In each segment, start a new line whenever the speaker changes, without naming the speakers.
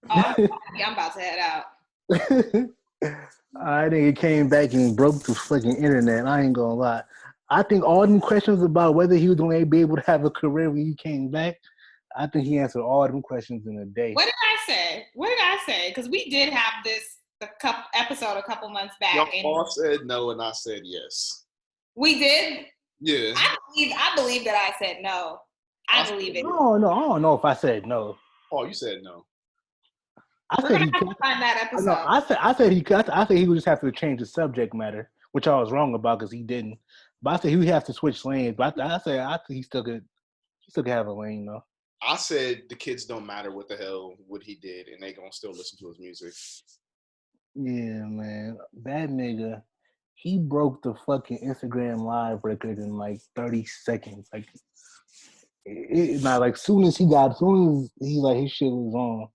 Oh, I'm about to head out.
I think he came back and broke the fucking internet. I ain't gonna lie. I think all them questions about whether he was going to be able to have a career when he came back, I think he answered all them questions in a day.
What did I say? What did I say? Because we did have this episode a couple months back.
Y'all all said no, and I said yes.
We did?
Yeah.
I believe that I said no. I believe it.
No, I don't know if I said no.
Oh, you said no.
We're gonna have to find that episode.
No, I said he could. I said he would just have to change the subject matter, which I was wrong about because he didn't. But I said he would have to switch lanes. But I think he still could. He still could have a lane though.
I said the kids don't matter what the hell what he did, and they gonna still listen to his music.
Yeah, man, that nigga, he broke the fucking Instagram live record in like 30 seconds. Like, soon as he like his shit was on.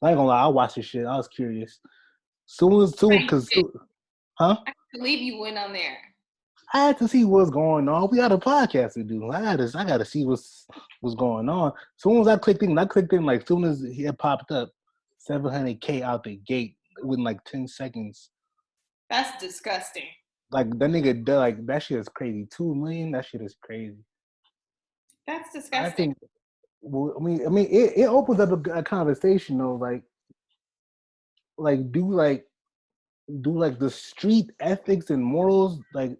I ain't gonna lie, I watched this shit. I was curious. Huh?
I believe you went on there.
I had to see what's going on. We got a podcast to do. I gotta see what's going on. Soon as I clicked in, like soon as it popped up, 700K out the gate within like 10 seconds.
That's disgusting.
Like that nigga, like that shit is crazy. 2 million, that shit is crazy.
That's disgusting.
I think. Well, I mean, it opens up a conversation though. Do the street ethics and morals, like,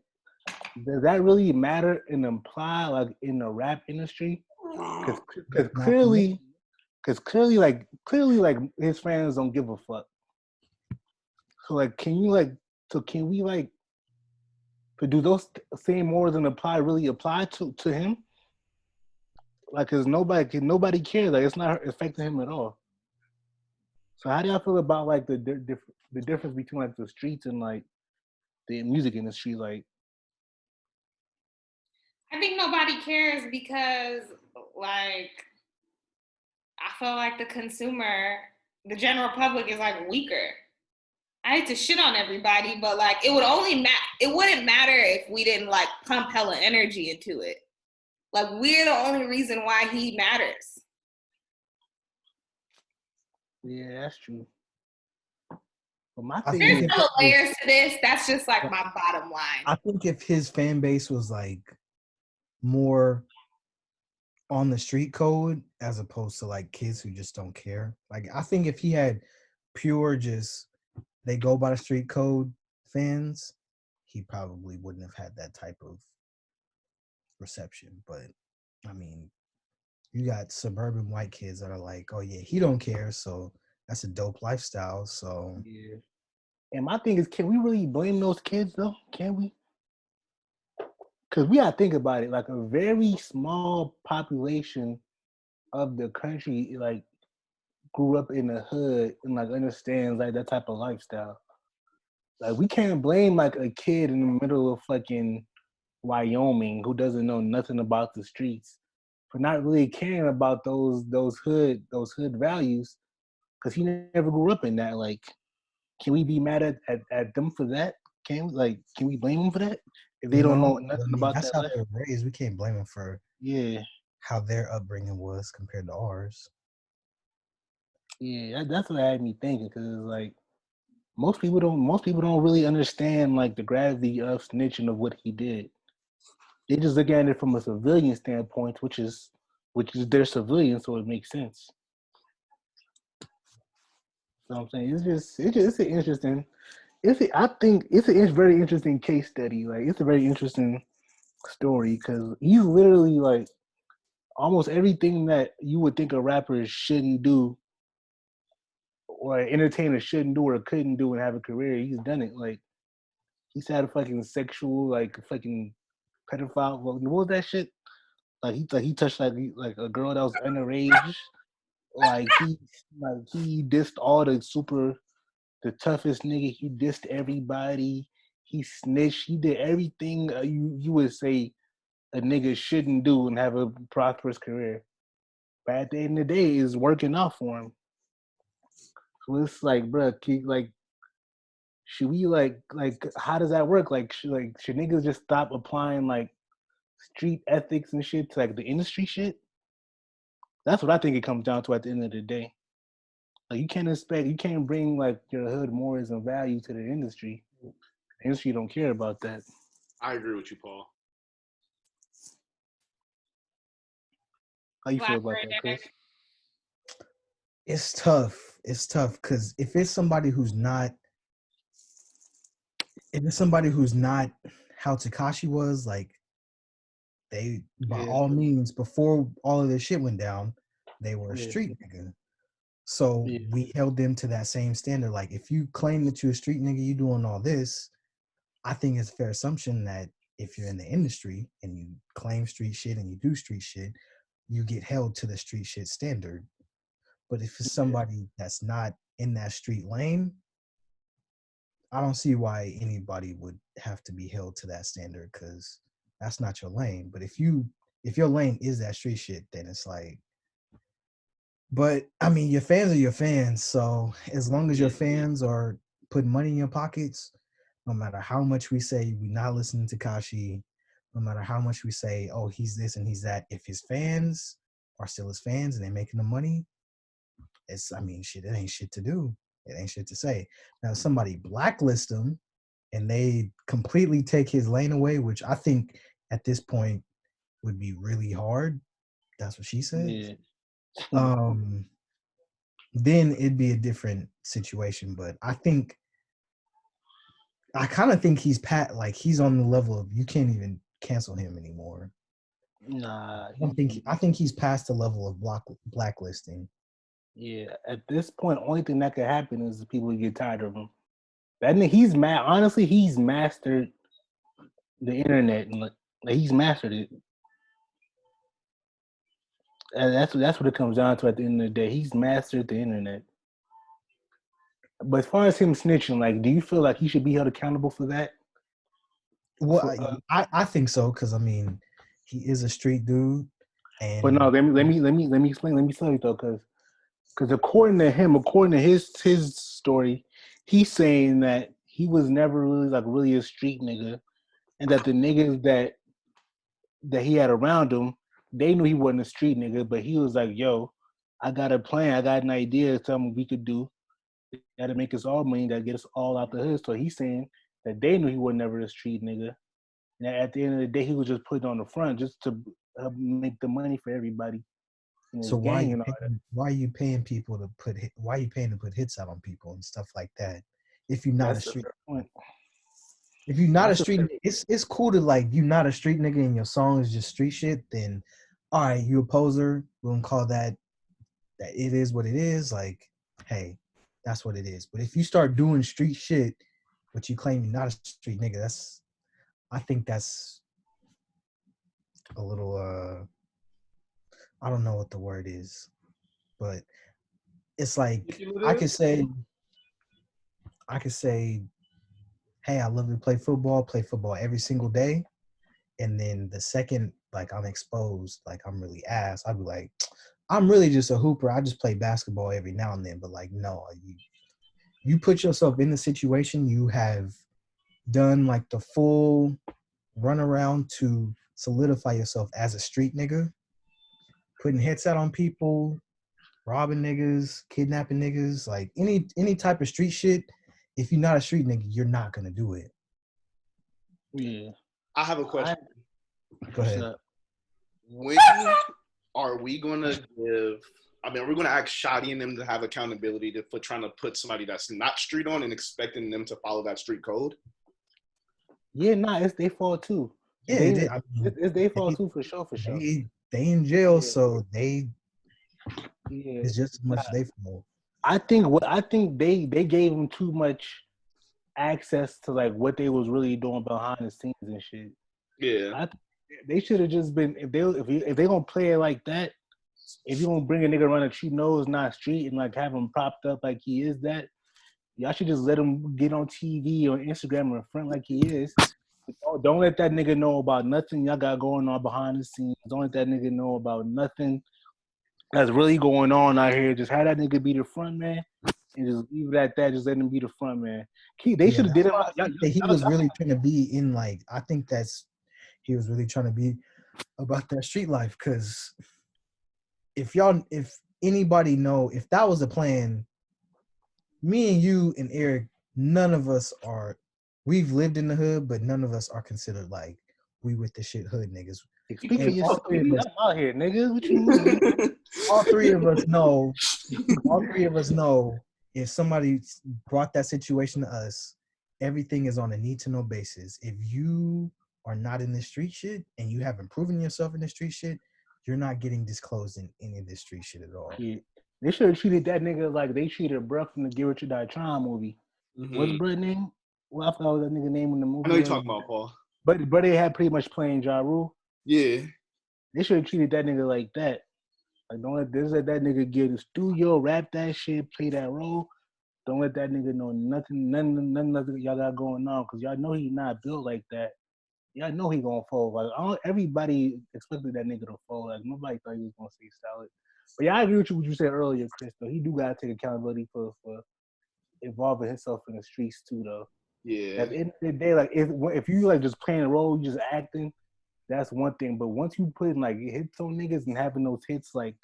does that really matter and imply like in the rap industry? Because clearly, like his fans don't give a fuck. So like, can we like, do those same morals and really apply to him? Like, cause nobody cares. Like, it's not affecting him at all. So how do y'all feel about like the difference between like the streets and like the music industry? Like,
I think nobody cares because like I feel like the consumer, the general public is like weaker. I hate to shit on everybody, but like it wouldn't matter if we didn't like pump hella energy into it. Like, we're the only reason why he matters.
Yeah, that's true. But my
thing there's no layers to this. That's just like my bottom line.
I think if his fan base was like more on the street code as opposed to like kids who just don't care. Like, I think if he had pure just they go by the street code fans, he probably wouldn't have had that type of reception. But I mean, you got suburban white kids that are like, oh yeah, he don't care, so that's a dope lifestyle. So
yeah. And my thing is, can we really blame those kids though? Can we? Because we gotta think about it. Like, a very small population of the country like grew up in the hood and like understands like that type of lifestyle. Like, we can't blame like a kid in the middle of fucking Wyoming who doesn't know nothing about the streets for not really caring about those hood values, because he never grew up in that. Like, can we be mad at them for that? Can we blame them for that if they don't know nothing about
that's
that?
That's how they were raised. We can't blame them for how their upbringing was compared to ours.
Yeah, that's what had me thinking, because it's like most people don't really understand like the gravity of snitching of what he did. They just look at it from a civilian standpoint, which is their civilian, so it makes sense. So I'm saying it's an interesting. I think it's a very interesting case study. Like, it's a very interesting story because he's literally like almost everything that you would think a rapper shouldn't do, or an entertainer shouldn't do or couldn't do and have a career. He's done it. Like, he's had a fucking sexual, like, fucking pedophile. What was that shit? Like, he touched like a girl that was underage. Like, he dissed all the toughest nigga. He dissed everybody. He snitched. He did everything you would say a nigga shouldn't do and have a prosperous career. But at the end of the day, it's working out for him. So it's like, bro, should we like how does that work? Like, should niggas just stop applying like street ethics and shit to like the industry shit? That's what I think it comes down to at the end of the day. Like you can't bring like your hood morals and value to the industry. The industry don't care about that.
I agree with you, Paul.
How you feel
Black
about that, Chris?
It's tough. It's tough because if it's somebody who's not how Tekashi was, like they by
Yeah,
all means before all of this shit went down, they were a
yeah,
street nigga. So
yeah,
we held them to that same standard. Like if you claim that you're a street nigga, you doing all this, I think it's a fair assumption that if you're in the industry and you claim street shit and you do street shit, you get held to the street shit standard. But if it's
yeah,
somebody that's not in that street lane, I don't see why anybody would have to be held to that standard because that's not your lane. But if your lane is that street shit, then it's like. But I mean, your fans are your fans. So as long as your
Yeah.
fans are putting money in your pockets, no matter how much we say we're not listening to Kashi, no matter how much we say, oh, he's this and he's that, if his fans are still his fans and they're making the money, I mean, shit, it ain't shit to do. It ain't shit to say. Now, if somebody blacklist him and they completely take his lane away, which I think at this point would be really hard. That's what she said.
yeah.
Then it'd be a different situation. But I kind of think he's on the level of you can't even cancel him anymore.
Nah,
I think he's past the level of blacklisting.
yeah. At this point, only thing that could happen is the people get tired of him. That he's mad. Honestly, he's mastered the internet, and like he's mastered it. And that's what it comes down to at the end of the day. He's mastered the internet. But as far as him snitching, like, do you feel like he should be held accountable for that?
Well,
For,
I think so because I mean, he is a street dude, and
but no, let me explain. Let me tell you though, because according to him, according to his story, he's saying that he was never really a street nigga, and that the niggas that he had around him, they knew he wasn't a street nigga, but he was like, yo, I got a plan, I got an idea, something we could do that'll make us all money, that get us all out the hood. So he's saying that they knew he was never a street nigga. And at the end of the day, he was just putting on the front just to make the money for everybody in his
so
gang and all that.
why are you paying people to why are you paying to put hits out on people and stuff like that? If you're not
That's
a
a
street,
fair point.
if you're not a
That's a
street,
fair
it's cool to like you not a street nigga and your song is just street shit. Then, all right, you a poser. We're gonna call that it is what it is. Like, hey, that's what it is. But if you start doing street shit, but you claim you're not a street nigga, I think that's a little I don't know what the word is, but it's like I could say, hey, I love to play football every single day. And then the second like I'm exposed, like I'm really ass, I'd be like, I'm really just a hooper. I just play basketball every now and then. But like, no, you put yourself in the situation, you have done like the full run around to solidify yourself as a street nigga, putting hits out on people, robbing niggas, kidnapping niggas, like any type of street shit. If you're not a street nigga, you're not gonna do it.
Yeah.
I have a question.
Go ahead.
When are we gonna give? I mean, are we gonna ask Shotty and them to have accountability for trying to put somebody that's not street on and expecting them to follow that street code?
Yeah, nah, it's their fault too.
Yeah,
It's their fault too, for sure.
They in jail,
Yeah.
so
Yeah.
it's just as much they fault.
I think they gave them too much access to like what they was really doing behind the scenes and shit.
Yeah.
They should have just been if they gonna play it like that. If you gonna bring a nigga around that you know is not street and like have him propped up like he is that, y'all should just let him get on TV or Instagram in front like he is. Don't let that nigga know about nothing y'all got going on behind the scenes. Don't let that nigga know about nothing that's really going on out here. Just have that nigga be the front man and just leave it at that. Just let him be the front man. They should have did it.
He was really trying to be in like I think he was really trying to be about that street life because if anybody know if that was the plan, me and you and Eric, none of us are. We've lived in the hood, but none of us are considered like we with the shit hood niggas.
Speak for
And all
yourself,
three of
nigga.
us,
I'm out here, nigga. What you mean?
all three of us know. All three of us know if somebody brought that situation to us, everything is on a need to know basis. If you are not in the street shit and you haven't proven yourself in the street shit, you're not getting disclosed in any of this street shit at all.
Yeah. They should have treated that nigga like they treated Bruh from the Get Rich or Die Trying movie. What's
Mhm.
Bruh name? Well, I forgot what that nigga name in the movie.
I know you're talking about, Paul.
But they had pretty much playing Ja Rule.
Yeah.
They should have treated that nigga like that. Like don't let that nigga get in the studio, rap that shit, play that role. Don't let that nigga know nothing y'all got going on, cause y'all know he not built like that. Y'all know he gonna fold. Like everybody expected that nigga to fold. Like nobody thought he was gonna stay solid. But yeah, I agree with you what you said earlier, Chris. Though he do gotta take accountability for involving himself in the streets too. Though
Yeah.
at the end of the day, like if you like just playing a role, you just acting, that's one thing. But once you put like hits on niggas and having those hits like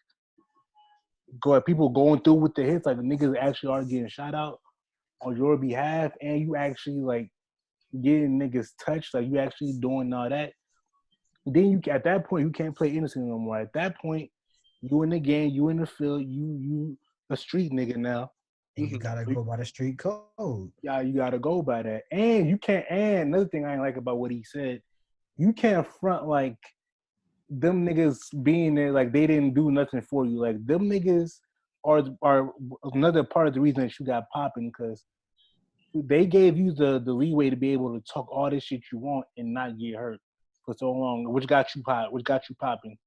people going through with the hits, like the niggas actually are getting shot out on your behalf, and you actually like getting niggas touched, like you actually doing all that. Then you at that point you can't play innocent no more. At that point, you in the game, you in the field, you a street nigga now.
And you gotta go by the street code.
Yeah, you gotta go by that. And you can't. And another thing I ain't like about what he said, you can't front like them niggas being there like they didn't do nothing for you. Like them niggas are another part of the reason that you got popping, because they gave you the leeway to be able to talk all this shit you want and not get hurt for so long, which got you popping.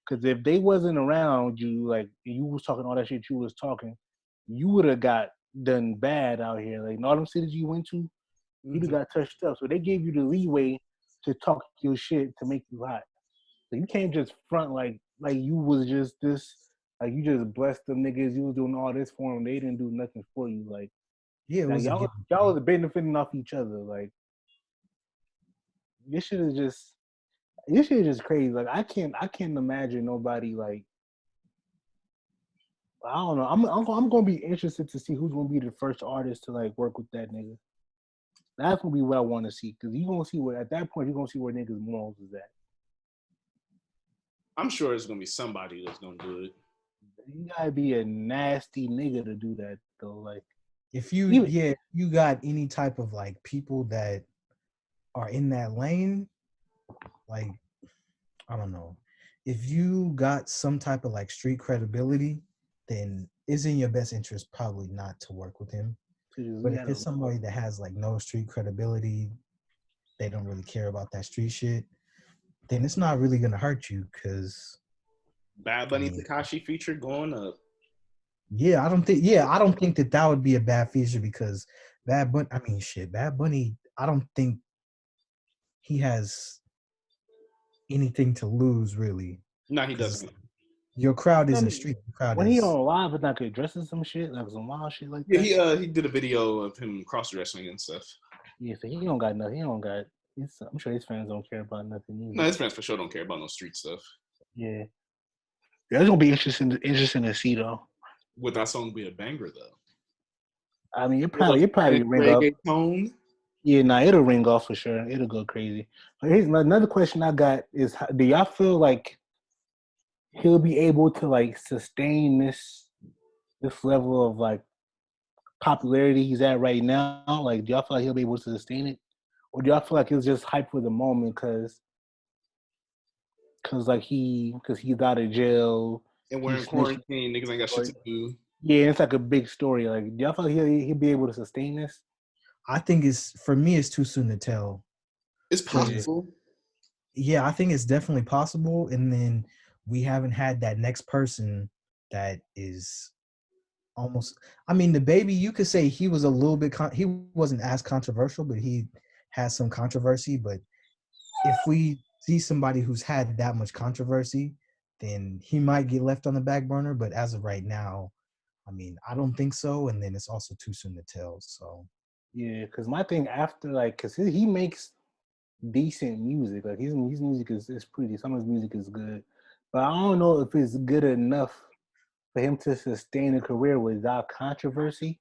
Because if they wasn't around you, like you was talking all that shit you was talking, you would have got done bad out here. Like in all them cities you went to, you'd have got touched up. So they gave you the leeway to talk your shit to make you hot. So you can't just front like you was just this, like you just blessed them niggas. You was doing all this for them. They didn't do nothing for you. Like
Yeah, it
now
was a
y'all was benefiting off each other. Like this shit is just crazy. Like I can't imagine nobody like I don't know. I'm gonna be interested to see who's gonna be the first artist to like work with that nigga. That's gonna be what I want to see, because you gonna see where at that point you're gonna see where niggas morals is at.
I'm sure it's gonna be somebody that's gonna do it.
You gotta be a nasty nigga to do that though. Like
if you got any type of like people that are in that lane, like I don't know. If you got some type of like street credibility, then it's in your best interest probably not to work with him. But if it's somebody that has like no street credibility, they don't really care about that street shit, then it's not really gonna hurt you because
Bad Bunny Tekashi feature going up.
I don't think that would be a bad feature because Bad Bunny, I don't think he has anything to lose really.
No, he doesn't.
Your crowd isn't street. Your crowd
when
is
he on live, but not addressing some shit, like some wild shit like
Yeah,
that.
he did a video of him cross dressing and stuff.
Yeah, so he don't got nothing. He don't got. I'm sure his fans don't care about nothing either.
No, his fans for sure don't care about no street stuff.
Yeah, that's gonna be interesting to see though.
Would that song be a banger though?
I mean, it probably ring off.
Tone.
Yeah, nah, it'll ring off for sure. It'll go crazy. But here's another question I got: is do y'all feel like he'll be able to like sustain this level of like popularity he's at right now? Like, do y'all feel like he'll be able to sustain it, or do y'all feel like it's just hype for the moment because he's out of jail
and we're in quarantine, niggas ain't got shit to do.
Yeah, it's like a big story. Like, do y'all feel like he'll be able to sustain this?
I think it's too soon to tell.
It's possible.
Yeah, I think it's definitely possible. And then we haven't had that next person that is almost. I mean, the baby. You could say he was a little bit. He wasn't as controversial, but he has some controversy. But if we see somebody who's had that much controversy, then he might get left on the back burner. But as of right now, I mean, I don't think so. And then it's also too soon to tell. So
yeah, because my thing after because he makes decent music. Like his music is pretty. Some of his music is good, but I don't know if it's good enough for him to sustain a career without controversy.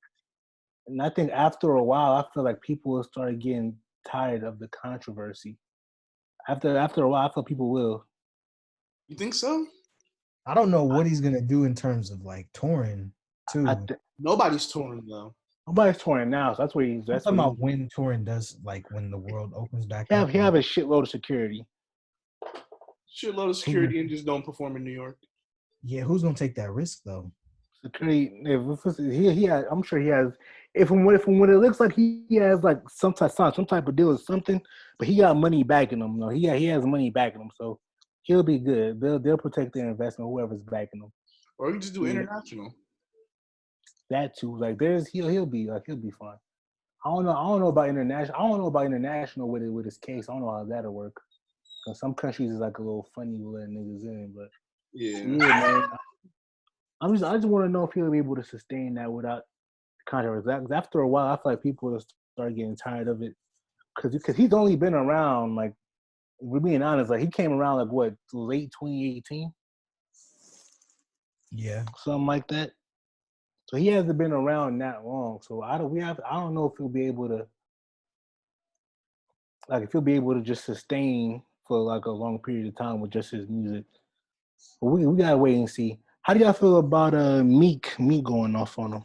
And I think after a while, I feel like people will start getting tired of the controversy. After a while, I feel people will.
You think so?
I don't know what he's gonna do in terms of like touring
I
too.
th-
Nobody's touring though.
Nobody's touring now, so that's what he's.
I'm
That's
talking
what
about
he's.
when touring does, like when the world opens back
He
up.
have a shitload of security.
Shitload of security and just don't perform in New York.
Yeah, who's gonna take that risk though?
Security. He has. I'm sure he has. If from what it looks like, he has like some type of deal or something. But he got money backing him. No, he has money backing him, so he'll be good. They'll protect their investment. Whoever's backing him.
Or you just do
Yeah.
international.
That too. Like he'll be fine. I don't know about international. I don't know about international with his case. I don't know how that'll work. Cause some countries is like a little funny letting niggas in, but
Yeah.
man. I just want to know if he'll be able to sustain that without controversy. After a while, I feel like people will start getting tired of it. Cause he's only been around, like, we're being honest, like he came around like what, late 2018,
Yeah,
something like that. So he hasn't been around that long. So I don't know if he'll be able to, like, if he'll be able to just sustain for like a long period of time with just his music. But we gotta wait and see. How do y'all feel about Meek going off on him?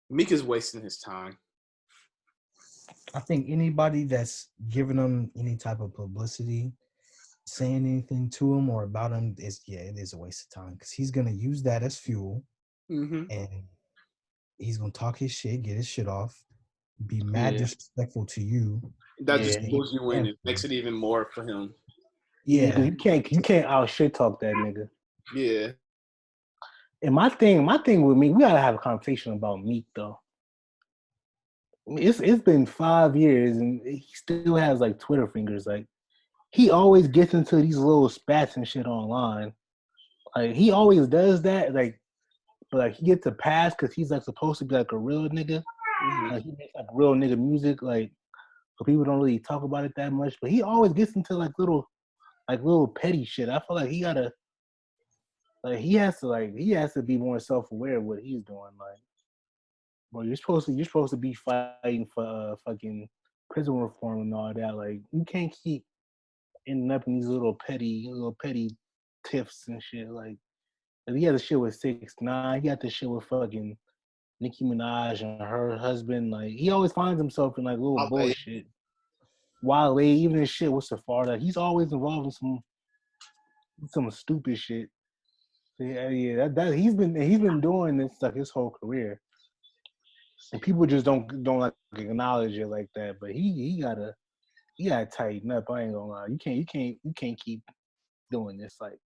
Meek is wasting his time.
I think anybody that's giving him any type of publicity, saying anything to him or about him, it is a waste of time because he's gonna use that as fuel
Mm-hmm.
and he's gonna talk his shit, get his shit off, be mad
Yeah.
disrespectful to you.
That
Yeah.
just pulls you in. It makes it even more for him.
Yeah,
Yeah,
because you can't out shit talk that nigga.
Yeah.
And my thing with Meek, we gotta have a conversation about Meek though. I mean, it's been 5 years and he still has like Twitter fingers. Like he always gets into these little spats and shit online. Like he always does that. Like, but like he gets a pass because he's like supposed to be like a real nigga.
Mm-hmm.
Like he makes like real nigga music. Like, so people don't really talk about it that much. But he always gets into like little petty shit. I feel like he gotta. Like he has to be more self-aware of what he's doing. Like, bro, you're supposed to be fighting for fucking prison reform and all that. Like, you can't keep ending up in these little petty tiffs and shit. Like he had the shit with 6ix9ine. He got the shit with fucking Nicki Minaj and her husband. Like he always finds himself in like little bullshit. Wale, even his shit with Safari, he's always involved in some stupid shit. Yeah, that he's been doing this like his whole career, and people just don't like acknowledge it like that. But he gotta tighten up. I ain't gonna lie. You can't keep doing this. Like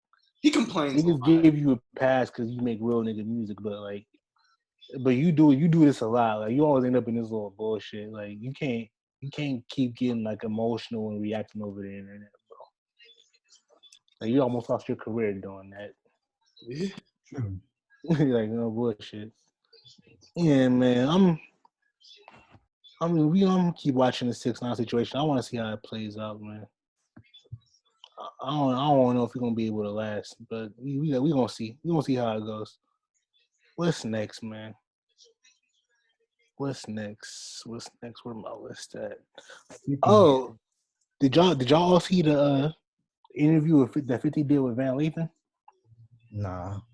He complains a
niggas
lot.
give you a pass because you make real nigga music, but you do this a lot. Like you always end up in this little bullshit. Like you can't keep getting like emotional and reacting over the internet, bro. Like you almost lost your career doing that.
Yeah.
true.
Like no bullshit. Yeah, man. I'm gonna keep watching the 6ix9ine situation. I want to see how it plays out, man. I don't know if we're gonna be able to last, but we gonna see. We gonna see how it goes. What's next, man? What's next? Where my list at?
50.
Oh, did y'all all see the interview that 50 did with Van Lathan?
Nah.